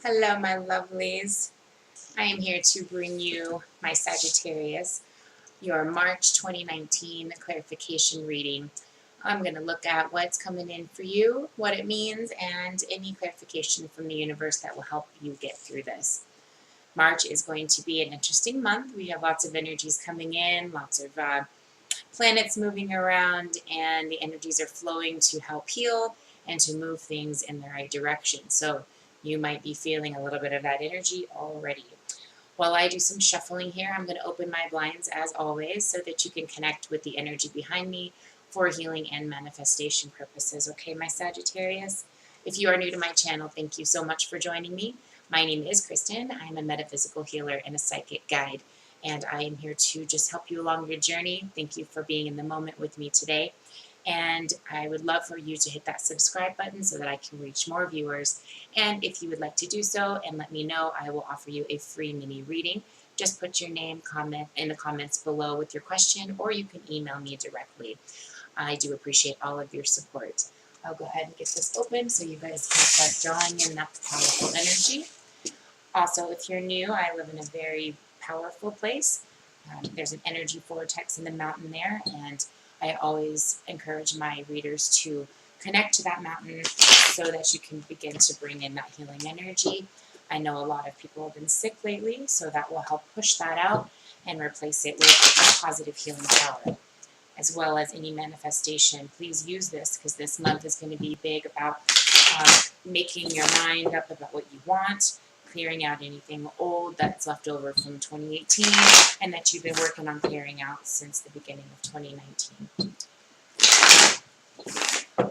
Hello, my lovelies. I am here to bring you my Sagittarius, your March 2019 clarification reading. I'm going to look at what's coming in for you, what it means, and any clarification from the universe that will help you get through this. March is going to be an interesting month. We have lots of energies coming in, lots of planets moving around, and the energies are flowing to help heal and to move things in the right direction. So you might be feeling a little bit of that energy already. While I do some shuffling here, I'm going to open my blinds as always so that you can connect with the energy behind me for healing and manifestation purposes. Okay, my Sagittarius? If you are new to my channel, thank you so much for joining me. My name is Kristen. I'm a metaphysical healer and a psychic guide, and I am here to just help you along your journey. Thank you for being in the moment with me today. And I would love for you to hit that subscribe button so that I can reach more viewers. And if you would like to do so and let me know, I will offer you a free mini reading. Just put your name, comment in the comments below with your question, or you can email me directly. I do appreciate all of your support. I'll go ahead and get this open so you guys can start drawing in that powerful energy. Also, if you're new, I live in a very powerful place. There's an energy vortex in the mountain there, and I always encourage my readers to connect to that mountain so that you can begin to bring in that healing energy. I know a lot of people have been sick lately, so that will help push that out and replace it with a positive healing power, as well as any manifestation. Please use this because this month is going to be big about making your mind up about what you want, clearing out anything old that's left over from 2018 and that you've been working on clearing out since the beginning of 2019.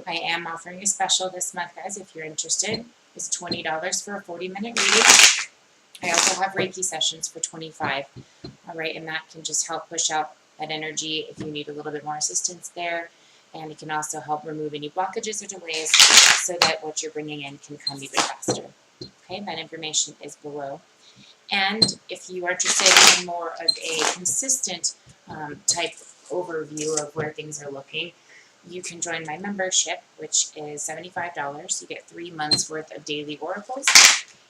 I am offering a special this month, guys, if you're interested. It's $20 for a 40-minute reading. I also have Reiki sessions for $25. All right, and that can just help push out that energy if you need a little bit more assistance there. And it can also help remove any blockages or delays so that what you're bringing in can come even faster. Okay, that information is below. And if you are interested in more of a consistent type overview of where things are looking, you can join my membership, which is $75. You get 3 months worth of daily oracles.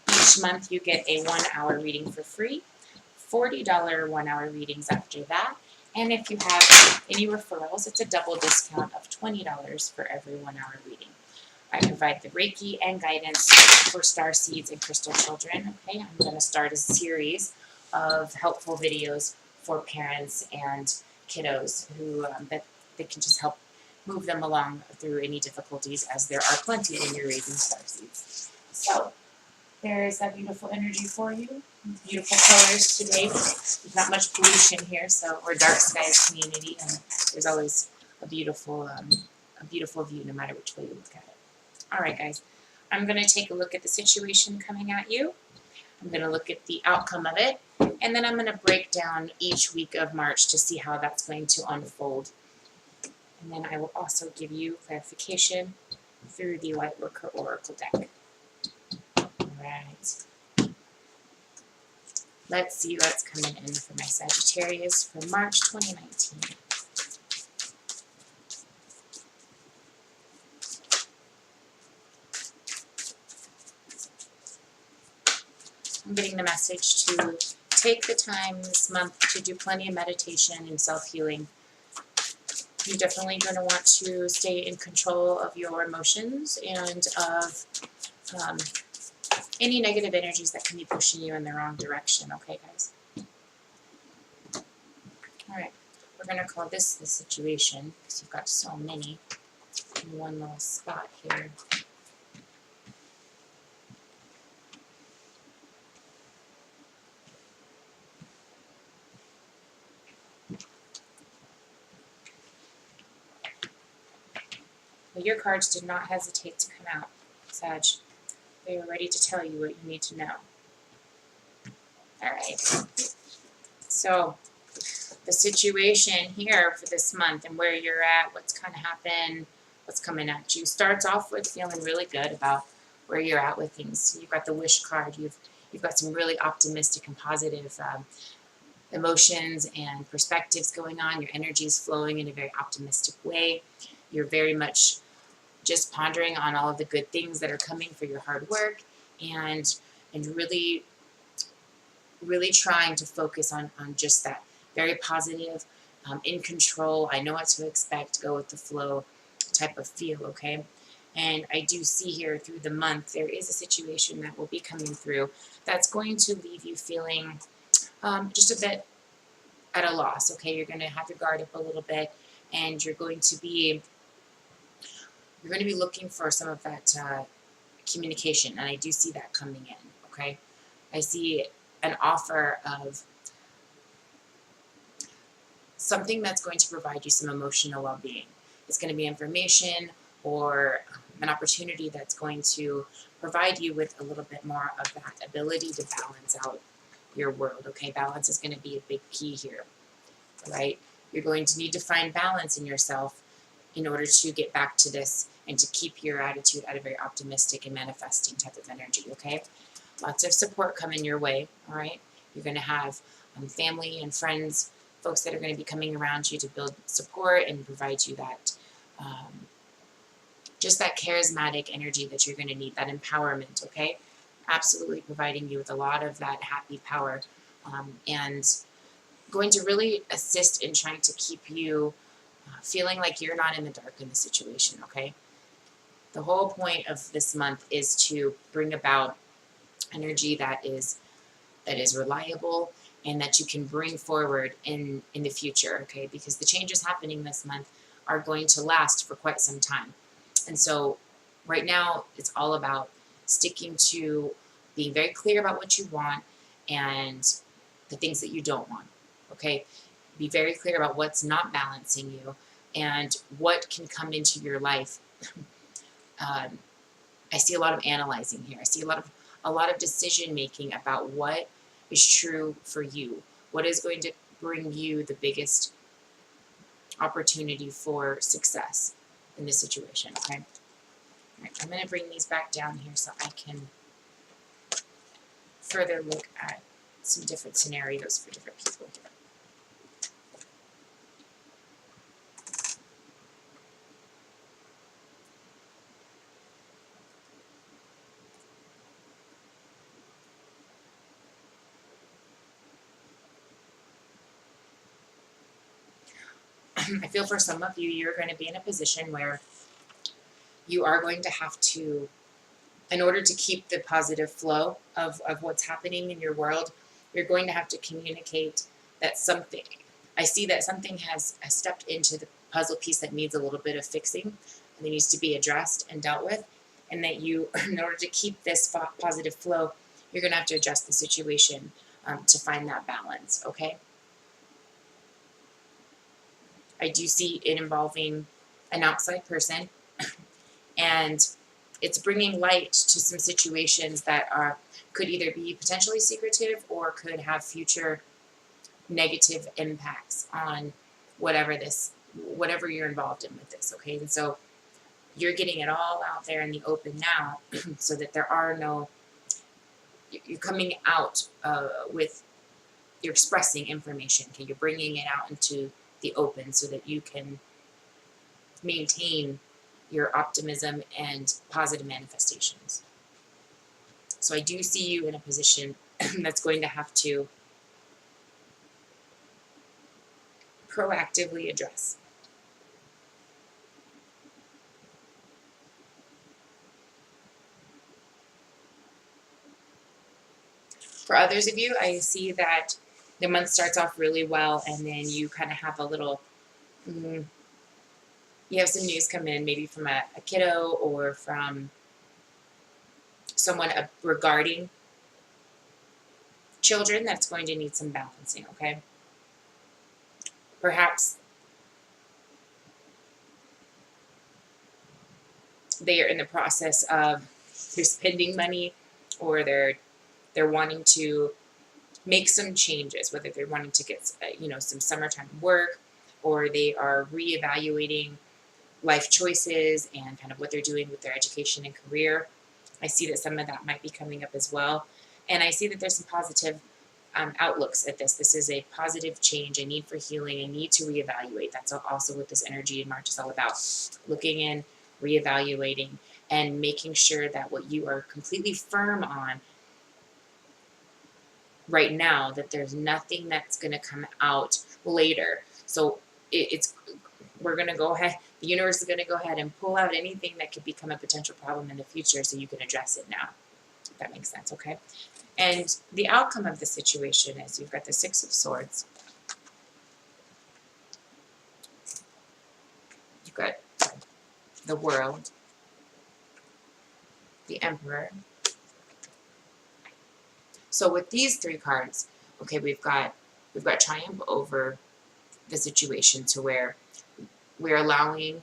Each month you get a 1-hour reading for free, $40 1-hour readings after that. And if you have any referrals, it's a double discount of $20 for every 1-hour reading. I provide the Reiki and guidance for star seeds and crystal children. Okay, I'm going to start a series of helpful videos for parents and kiddos who that can just help move them along through any difficulties, as there are plenty when you're raising star seeds. So there is that beautiful energy for you. Beautiful colors today. There's not much pollution here, so we're dark skies community, and there's always a beautiful view no matter which way you look at it. All right, guys, I'm going to take a look at the situation coming at you. I'm going to look at the outcome of it, and then I'm going to break down each week of March to see how that's going to unfold. And then I will also give you clarification through the Lightworker Oracle deck. All right. Let's see what's coming in for my Sagittarius for March 2019. I'm getting the message to take the time this month to do plenty of meditation and self-healing. You're definitely going to want to stay in control of your emotions and of any negative energies that can be pushing you in the wrong direction. Okay, guys? All right. We're going to call this the situation because you've got so many in one little spot here. Well, your cards did not hesitate to come out, Sag. They are ready to tell you what you need to know. All right. So the situation here for this month and where you're at, what's kind of happened, what's coming at you, starts off with feeling really good about where you're at with things. So you've got the wish card. You've got some really optimistic and positive emotions and perspectives going on. Your energy is flowing in a very optimistic way. You're very much just pondering on all of the good things that are coming for your hard work, and and really, really trying to focus on just that very positive, in control, I know what to expect, go with the flow type of feel, okay? And I do see here through the month, there is a situation that will be coming through that's going to leave you feeling just a bit at a loss, okay? You're going to have your guard up a little bit, and you're going to be looking for some of that communication, and I do see that coming in, okay? I see an offer of something that's going to provide you some emotional well-being. It's going to be information or an opportunity that's going to provide you with a little bit more of that ability to balance out your world, okay? Balance is going to be a big key here, right? You're going to need to find balance in yourself in order to get back to this and to keep your attitude at a very optimistic and manifesting type of energy, okay? Lots of support coming your way, all right? You're going to have family and friends, folks that are going to be coming around you to build support and provide you that, just that charismatic energy that you're going to need, that empowerment, okay? Absolutely providing you with a lot of that happy power, and going to really assist in trying to keep you feeling like you're not in the dark in the situation, okay? The whole point of this month is to bring about energy that is reliable and that you can bring forward in the future, okay? Because the changes happening this month are going to last for quite some time. And so right now it's all about sticking to being very clear about what you want and the things that you don't want, okay? Be very clear about what's not balancing you and what can come into your life. I see a lot of analyzing here. I see a lot of decision making about what is true for you, what is going to bring you the biggest opportunity for success in this situation, okay? All right, I'm going to bring these back down here so I can further look at some different scenarios for different people here. I feel for some of you, you're going to be in a position where you are going to have to, in order to keep the positive flow of what's happening in your world, you're going to have to communicate that something, I see that something has stepped into the puzzle piece that needs a little bit of fixing and it needs to be addressed and dealt with, and that you, in order to keep this positive flow, you're going to have to adjust the situation to find that balance, okay? I do see it involving an outside person, and it's bringing light to some situations that could either be potentially secretive or could have future negative impacts on whatever you're involved in with this, okay? And so you're getting it all out there in the open now so that you're coming out you're expressing information, okay? You're bringing it out into the open so that you can maintain your optimism and positive manifestations. So I do see you in a position that's going to have to proactively address. For others of you, I see that the month starts off really well, and then you kind of have a little, you have some news come in, maybe from a kiddo or from someone regarding children that's going to need some balancing, okay? Perhaps they are in the process of they're spending money, or they're wanting to make some changes, whether they're wanting to get some summertime work, or they are reevaluating life choices and kind of what they're doing with their education and career. I see that some of that might be coming up as well, and I see that there's some positive outlooks at this. This is a positive change, a need for healing, a need to reevaluate. That's also what this energy in March is all about. Looking in, reevaluating, and making sure that what you are completely firm on right now that there's nothing that's going to come out later. So we're going to go ahead, the universe is going to go ahead and pull out anything that could become a potential problem in the future so you can address it now. If that makes sense, okay? And the outcome of the situation is you've got the Six of Swords. You've got the World, the Emperor. So with these three cards, okay, we've got triumph over the situation to where we're allowing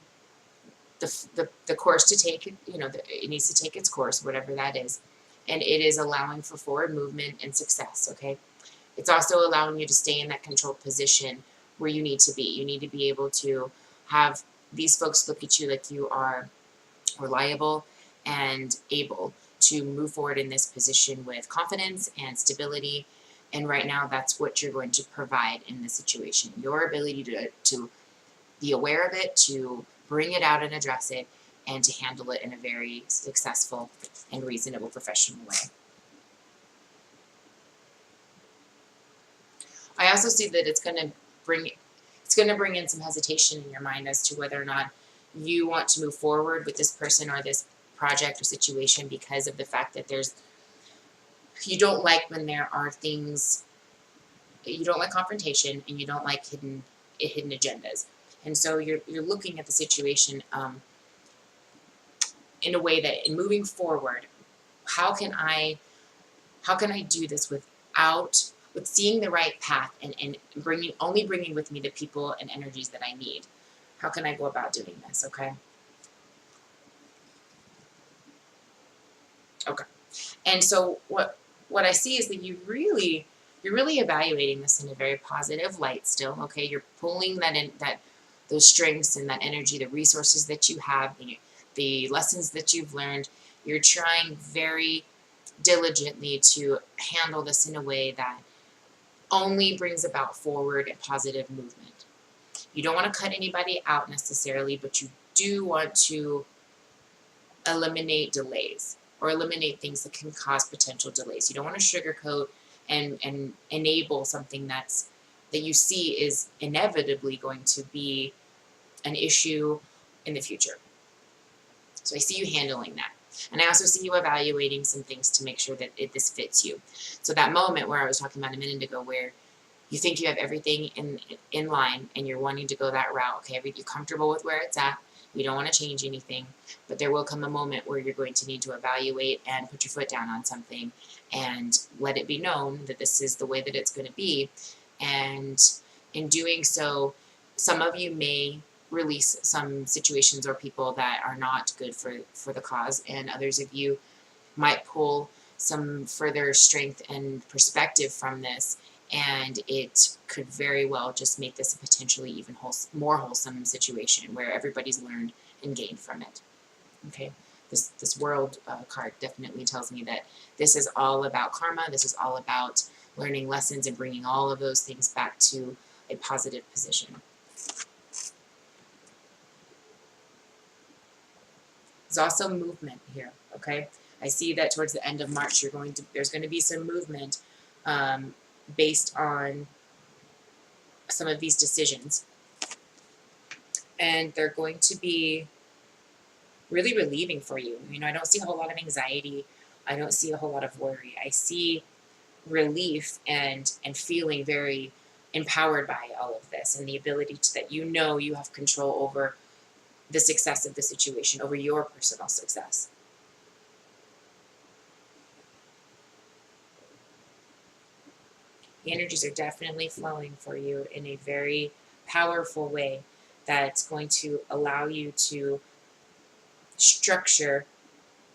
the course to take, it needs to take its course, whatever that is. And it is allowing for forward movement and success, okay? It's also allowing you to stay in that controlled position where you need to be. You need to be able to have these folks look at you like you are reliable and able to move forward in this position with confidence and stability. And right now, that's what you're going to provide in this situation. Your ability to be aware of it, to bring it out and address it, and to handle it in a very successful and reasonable professional way. I also see that it's going to bring in some hesitation in your mind as to whether or not you want to move forward with this person or this project or situation because of the fact that you don't like when there are things, you don't like confrontation, and you don't like hidden agendas. And so you're looking at the situation in a way that, in moving forward, how can I do this with seeing the right path and only bringing with me the people and energies that I need? How can I go about doing this? Okay. And so what I see is that you're really evaluating this in a very positive light still. Okay. You're pulling those strengths and that energy, the resources that you have, the lessons that you've learned. You're trying very diligently to handle this in a way that only brings about forward and positive movement. You don't want to cut anybody out necessarily, but you do want to eliminate delays or eliminate things that can cause potential delays. You don't want to sugarcoat and enable something that you see is inevitably going to be an issue in the future. So I see you handling that. And I also see you evaluating some things to make sure that this fits you. So that moment where I was talking about a minute ago where you think you have everything in line and you're wanting to go that route, okay, you're comfortable with where it's at, you don't want to change anything, but there will come a moment where you're going to need to evaluate and put your foot down on something and let it be known that this is the way that it's going to be. And in doing so, some of you may release some situations or people that are not good for the cause, and others of you might pull some further strength and perspective from this, and it could very well just make this a potentially even more wholesome situation where everybody's learned and gained from it. Okay, this World card definitely tells me that this is all about karma. This is all about learning lessons and bringing all of those things back to a positive position. There's also movement here, okay? I see that towards the end of March, there's going to be some movement based on some of these decisions. And they're going to be really relieving for you. I don't see a whole lot of anxiety. I don't see a whole lot of worry. I see relief and feeling very empowered by all of this and the ability that you have control over the success of the situation, over your personal success. The energies are definitely flowing for you in a very powerful way that's going to allow you to structure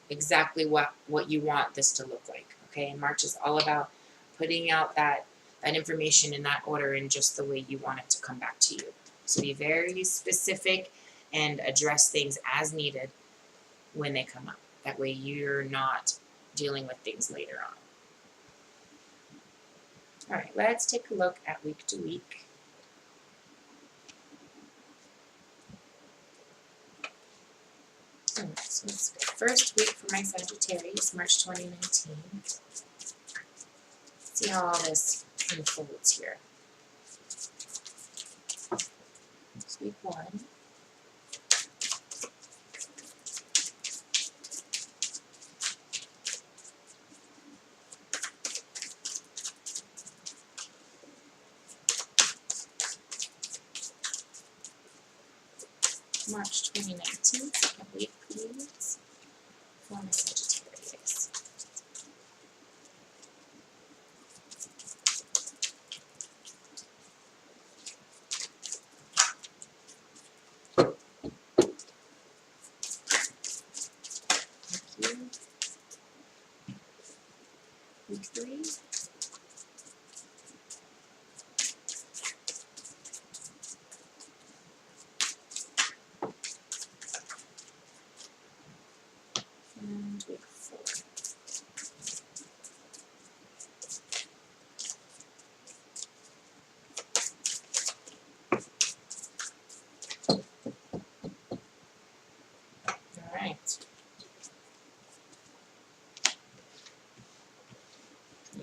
exactly what you want this to look like. Okay, and March is all about putting out that information in that order in just the way you want it to come back to you. So be very specific and address things as needed when they come up. That way you're not dealing with things later on. All right, let's take a look at week to week. All right, so let's go. First week for my Sagittarius, March 2019. See how all this unfolds here. It's week 1. March 2019, second week, please, for my Sagittarius. Thank you. Week 3. And week 4. All right. Yeah.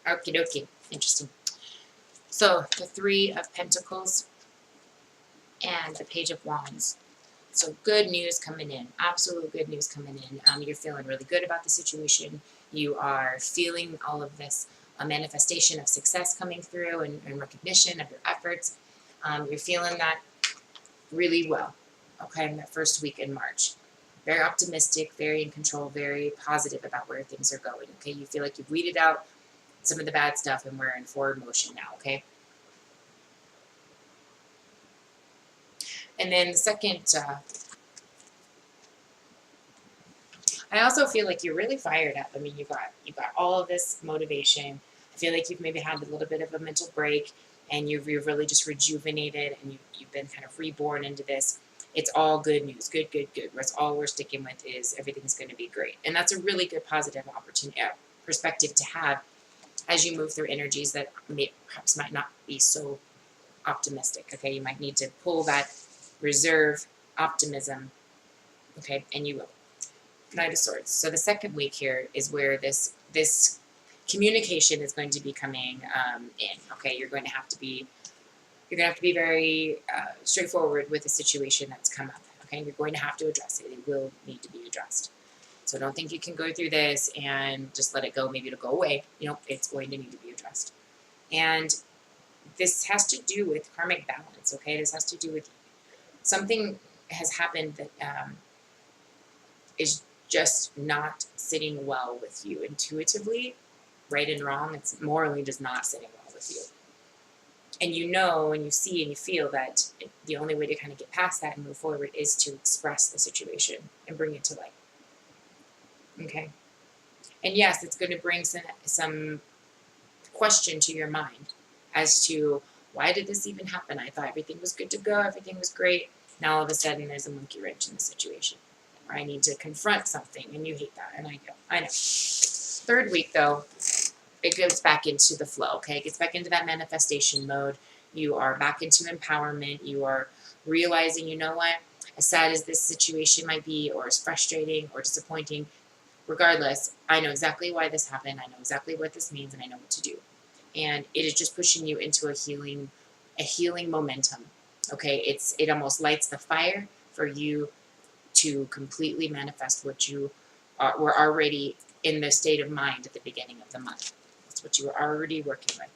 Okie dokie. Interesting. So the 3 of Pentacles and the Page of Wands. So good news coming in. Absolute good news coming in. You're feeling really good about the situation. You are feeling all of this manifestation of success coming through and recognition of your efforts. You're feeling that really well, okay, in that first week in March. Very optimistic, very in control, very positive about where things are going, okay? You feel like you've weeded out some of the bad stuff and we're in forward motion now, okay? And then the second, I also feel like you're really fired up. I mean, you've got all of this motivation. I feel like you've maybe had a little bit of a mental break and you've really just rejuvenated and you've been kind of reborn into this. It's all good news. Good, good, good. That's all we're sticking with is everything's going to be great. And that's a really good positive opportunity, perspective to have as you move through energies that perhaps might not be so optimistic. Okay, you might need to pull that reserve optimism. Okay, and you will. Knight of Swords. So the second week here is where this communication is going to be coming in. Okay, you're going to have to be very straightforward with the situation that's come up. Okay, you're going to have to address it. It will need to be addressed. So don't think you can go through this and just let it go. Maybe it'll go away. You know, it's going to need to be addressed. And this has to do with karmic balance. Okay, this has to do with something has happened that is just not sitting well with you intuitively, right and wrong. It's morally just not sitting well with you. And you know and you see and you feel that the only way to kind of get past that and move forward is to express the situation and bring it to light. Okay? And yes, it's going to bring some question to your mind as to why did this even happen? I thought everything was good to go, everything was great. Now all of a sudden there's a monkey wrench in the situation. Or I need to confront something, and you hate that, and I know. Third week, though, it goes back into the flow, okay? It gets back into that manifestation mode. You are back into empowerment. You are realizing, you know what, as sad as this situation might be, or as frustrating or disappointing, regardless, I know exactly why this happened. I know exactly what this means, and I know what to do. And it is just pushing you into a healing momentum, okay? It almost lights the fire for you to completely manifest what you were already in the state of mind at the beginning of the month. That's what you were already working with.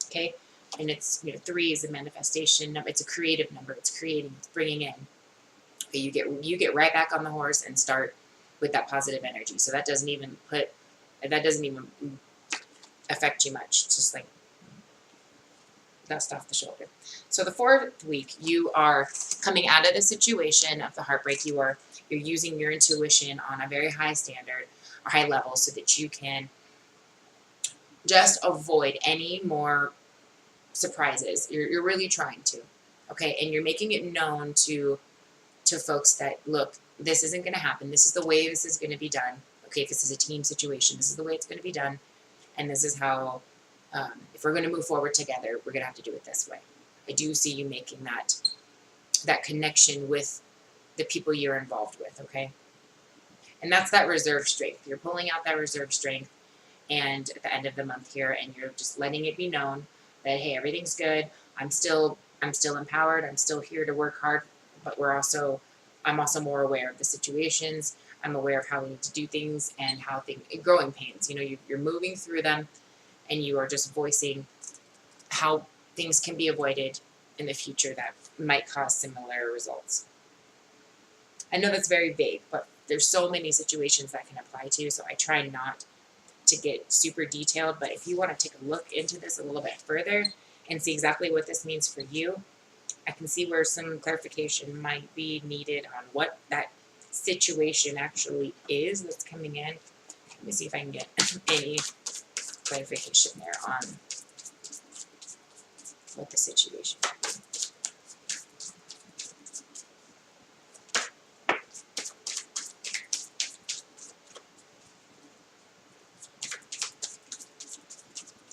Okay? And it's, 3 is a manifestation number. It's a creative number. It's creating, it's bringing in. Okay, you get right back on the horse and start with that positive energy. So that doesn't even affect you much. It's just like dust off the shoulder. So the 4th week, you are coming out of the situation of the heartbreak. You're using your intuition on a very high standard, or high level, so that you can just avoid any more surprises. You're really trying to, okay? And you're making it known to folks that, look, this isn't going to happen. This is the way this is going to be done. Okay, if this is a team situation, this is the way it's going to be done. And this is how, if we're going to move forward together, we're going to have to do it this way. I do see you making that that connection with the people you're involved with, okay? And that's that reserve strength. You're pulling out that reserve strength, and at the end of the month here, and you're just letting it be known that, hey, everything's good. I'm still empowered. I'm still here to work hard, but I'm also more aware of the situations. I'm aware of how we need to do things and how growing pains. You're moving through them, and you are just voicing how things can be avoided in the future that might cause similar results. I know that's very vague, but there's so many situations that can apply to, so I try not to get super detailed, but if you want to take a look into this a little bit further and see exactly what this means for you, I can see where some clarification might be needed on what that situation actually is that's coming in. Let me see if I can get any clarification there on what the situation is.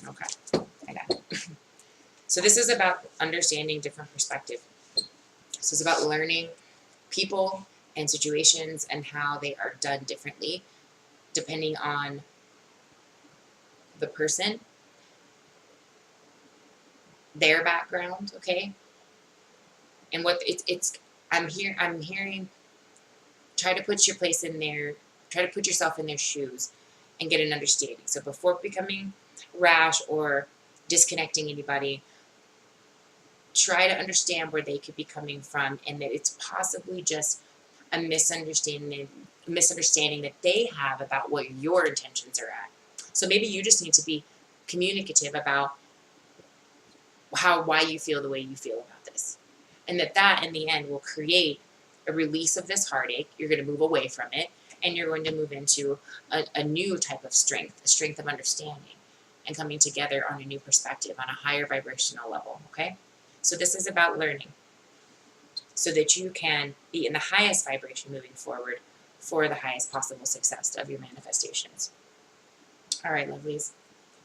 Okay, I got it. So this is about understanding different perspective. So it's about learning people and situations and how they are done differently depending on the person, their background, okay? And what I'm hearing, try to put yourself in their shoes and get an understanding. So before becoming rash or disconnecting anybody, try to understand where they could be coming from, and that it's possibly just a misunderstanding that they have about what your intentions are at. So maybe you just need to be communicative about why you feel the way you feel about this, and that in the end will create a release of this heartache. You're going to move away from it, and you're going to move into a new type of strength, a strength of understanding and coming together on a new perspective, on a higher vibrational level, okay? So this is about learning so that you can be in the highest vibration moving forward for the highest possible success of your manifestations. All right, lovelies.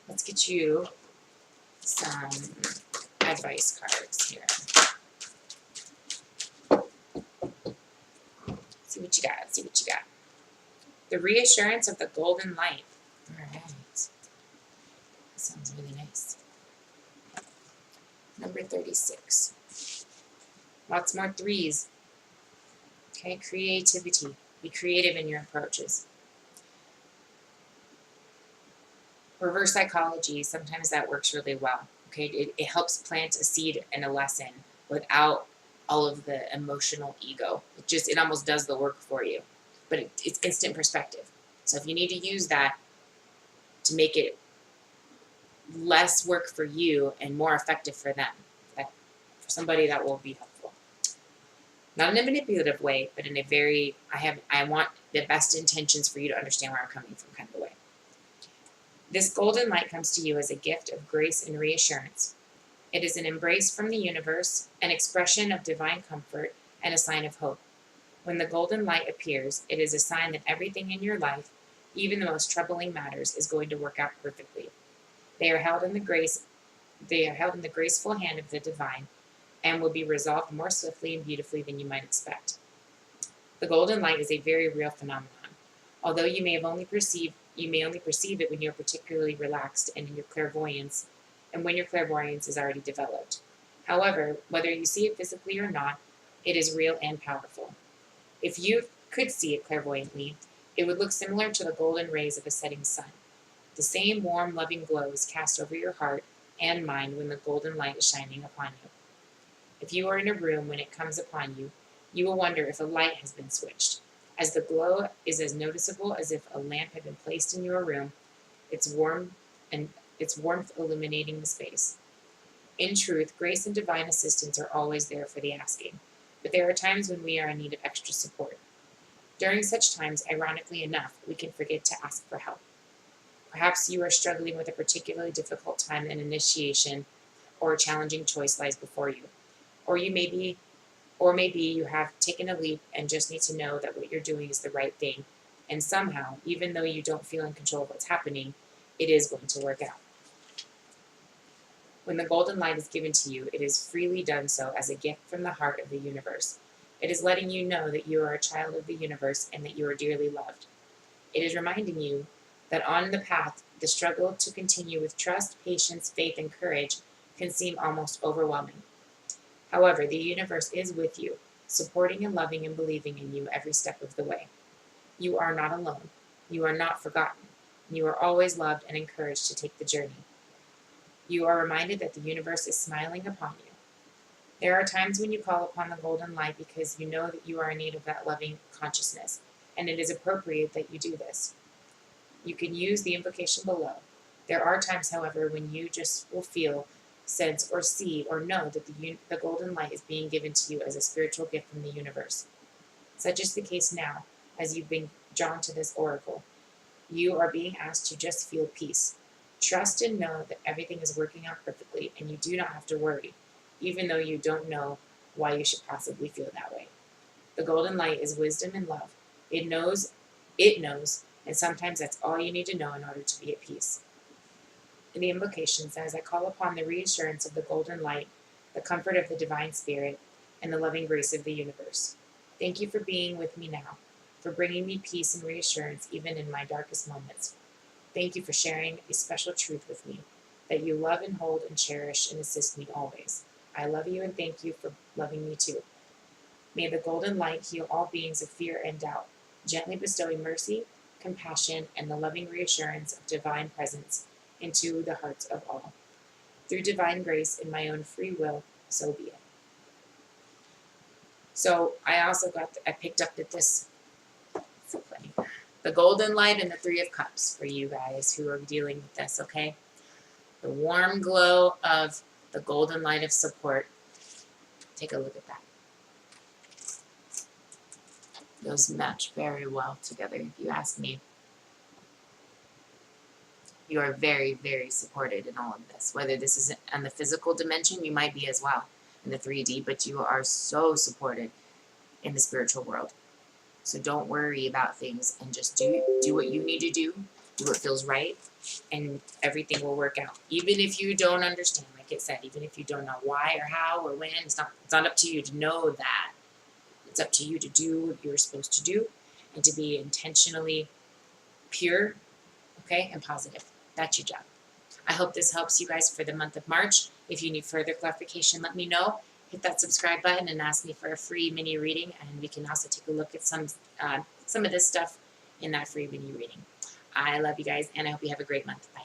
Let's get you some advice cards here. See what you got. The reassurance of the golden light. All right. That sounds really nice. Number 36. Lots more threes. Okay, creativity. Be creative in your approaches. Reverse psychology, sometimes that works really well. Okay, it helps plant a seed and a lesson without all of the emotional ego. It almost does the work for you, but it's instant perspective. So if you need to use that to make it less work for you and more effective for them, for somebody that will be helpful. Not in a manipulative way, but in a very, I want the best intentions for you to understand where I'm coming from kind of a way. This golden light comes to you as a gift of grace and reassurance. It is an embrace from the universe, an expression of divine comfort, and a sign of hope. When the golden light appears, it is a sign that everything in your life, even the most troubling matters, is going to work out perfectly. They are held in the graceful hand of the divine, and will be resolved more swiftly and beautifully than you might expect. The golden light is a very real phenomenon. Although you may only perceive it when you're particularly relaxed and in your clairvoyance, and when your clairvoyance is already developed. However, whether you see it physically or not, it is real and powerful. If you could see it clairvoyantly, it would look similar to the golden rays of a setting sun. The same warm, loving glow is cast over your heart and mind when the golden light is shining upon you. If you are in a room when it comes upon you, you will wonder if a light has been switched, as the glow is as noticeable as if a lamp had been placed in your room, its warmth illuminating the space. In truth, grace and divine assistance are always there for the asking, but there are times when we are in need of extra support. During such times, ironically enough, we can forget to ask for help. Perhaps you are struggling with a particularly difficult time in initiation, or a challenging choice lies before you. Or maybe you have taken a leap and just need to know that what you're doing is the right thing, and somehow, even though you don't feel in control of what's happening, it is going to work out. When the golden light is given to you, it is freely done so as a gift from the heart of the universe. It is letting you know that you are a child of the universe and that you are dearly loved. It is reminding you that on the path, the struggle to continue with trust, patience, faith, and courage can seem almost overwhelming. However, the universe is with you, supporting and loving and believing in you every step of the way. You are not alone. You are not forgotten. You are always loved and encouraged to take the journey. You are reminded that the universe is smiling upon you. There are times when you call upon the golden light because you know that you are in need of that loving consciousness, and it is appropriate that you do this. You can use the invocation below. There are times, however, when you just will feel, sense, or see or know that the golden light is being given to you as a spiritual gift from the universe. Such is the case now, as you've been drawn to this oracle. You are being asked to just feel peace. Trust and know that everything is working out perfectly, and you do not have to worry, even though you don't know why you should possibly feel that way. The golden light is wisdom and love. It knows, and sometimes that's all you need to know in order to be at peace. And the invocation says, I call upon the reassurance of the golden light, the comfort of the divine spirit, and the loving grace of the universe. Thank you for being with me now, for bringing me peace and reassurance even in my darkest moments. Thank you for sharing a special truth with me, that you love and hold and cherish and assist me always. I love you and thank you for loving me too. May the golden light heal all beings of fear and doubt, gently bestowing mercy, compassion, and the loving reassurance of divine presence into the hearts of all. Through divine grace and my own free will, so be it. So I picked up that this, so funny, the golden light and the 3 of Cups for you guys who are dealing with this, okay? The warm glow of the golden light of support. Take a look at that. Those match very well together, if you ask me. You are very, very supported in all of this. Whether this is on the physical dimension, you might be as well in the 3D, but you are so supported in the spiritual world. So don't worry about things and just do what you need to do what feels right, and everything will work out. Even if you don't understand, like it said, even if you don't know why or how or when, it's not up to you to know that. It's up to you to do what you're supposed to do and to be intentionally pure, okay, and positive. That's your job. I hope this helps you guys for the month of March. If you need further clarification, let me know. Hit that subscribe button and ask me for a free mini reading, and we can also take a look at some of this stuff in that free mini reading. I love you guys, and I hope you have a great month. Bye.